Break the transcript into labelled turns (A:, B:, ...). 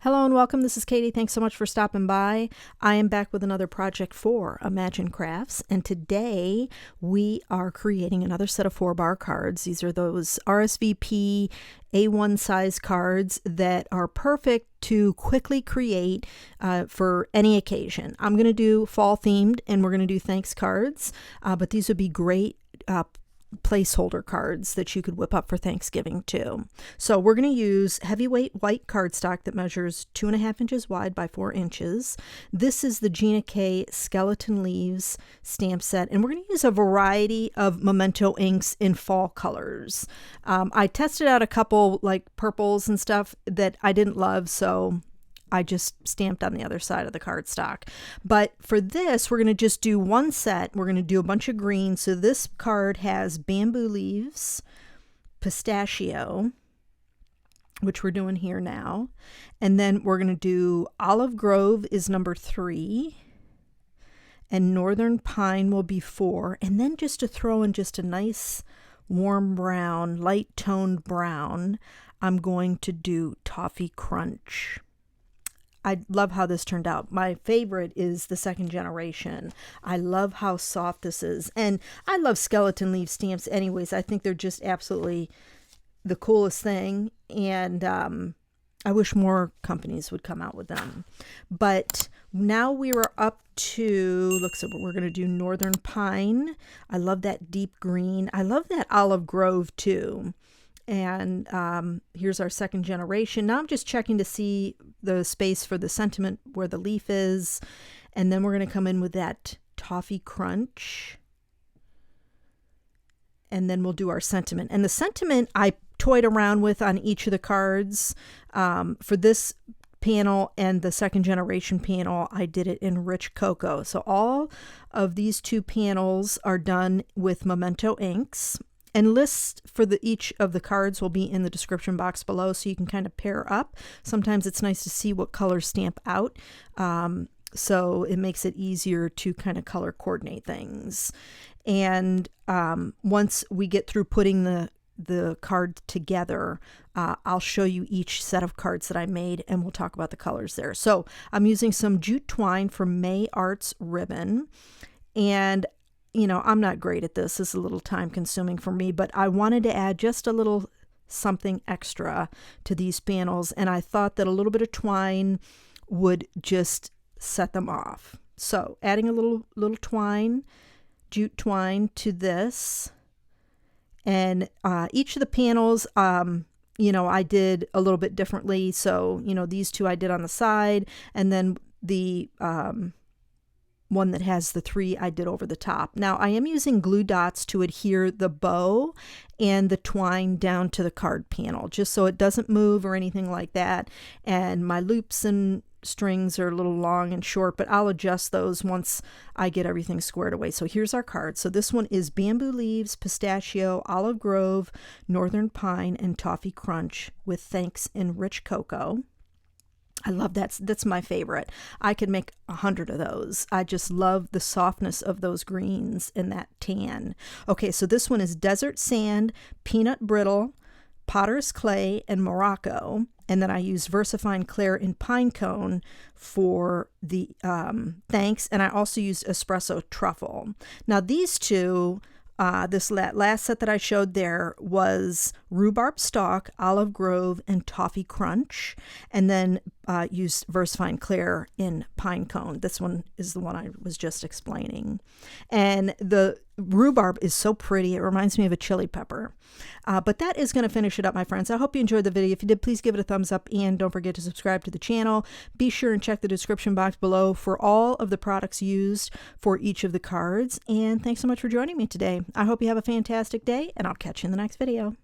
A: Hello and welcome. This is Katie. Thanks so much for stopping by. I am back with another project for Imagine Crafts, and today we are creating another set of 4-bar cards. These are those RSVP A1 size cards that are perfect to quickly create for any occasion. I'm going to do fall themed and we're going to do thanks cards, but these would be great placeholder cards that you could whip up for Thanksgiving too. So we're going to use heavyweight white cardstock that measures 2.5 inches wide by 4 inches. This is the Gina K Skeleton Leaves stamp set, and we're going to use a variety of Memento inks in fall colors. I tested out a couple like purples and stuff that I didn't love, so I just stamped on the other side of the cardstock. But for this, we're going to just do one set. We're going to do a bunch of green. So this card has bamboo leaves, pistachio, which we're doing here now. And then we're going to do olive grove is number 3. And northern pine will be 4. And then just to throw in just a nice warm brown, light toned brown, I'm going to do toffee crunch. I love how this turned out. My favorite is the second generation. I love how soft this is. And I love skeleton leaf stamps anyways. I think they're just absolutely the coolest thing. And I wish more companies would come out with them. But now we are up to, looks like we're going to do northern pine. I love that deep green. I love that olive grove too. And here's our second generation. Now I'm just checking to see the space for the sentiment where the leaf is. And then we're going to come in with that toffee crunch. And then we'll do our sentiment. And the sentiment I toyed around with on each of the cards. For this panel and the second generation panel, I did it in rich cocoa. So all of these two panels are done with Memento inks. And lists for each of the cards will be in the description box below, so you can kind of pair up. Sometimes it's nice to see what colors stamp out, so it makes it easier to kind of color coordinate things. And once we get through putting the card together, I'll show you each set of cards that I made, and we'll talk about the colors there. So I'm using some jute twine from May Arts ribbon, and you know, I'm not great at this. This is a little time consuming for me, but I wanted to add just a little something extra to these panels, and I thought that a little bit of twine would just set them off. So adding a little twine, jute twine to this, and each of the panels, you know, I did a little bit differently. So, you know, these two I did on the side, and then the one that has the 3 I did over the top. Now I am using glue dots to adhere the bow and the twine down to the card panel, just so it doesn't move or anything like that. And my loops and strings are a little long and short, but I'll adjust those once I get everything squared away. So here's our card. So this one is bamboo leaves, pistachio, olive grove, northern pine, and toffee crunch with thanks in rich cocoa. I love that. That's my favorite. I could make 100 of those. I just love the softness of those greens and that tan. Okay, so this one is desert sand, peanut brittle, potter's clay, and Morocco. And then I use VersaFine Clair in Pinecone for the thanks. And I also used EspressoTruffle. Now these two, this last set that I showed there was rhubarb stalk, olive grove, and toffee crunch, and then used VersaFine Clair in Pinecone. This one is the one I was just explaining. And the rhubarb is so pretty. It reminds me of a chili pepper. But that is going to finish it up, my friends. I hope you enjoyed the video. If you did, please give it a thumbs up, and don't forget to subscribe to the channel. Be sure and check the description box below for all of the products used for each of the cards. And thanks so much for joining me today. I hope you have a fantastic day, and I'll catch you in the next video.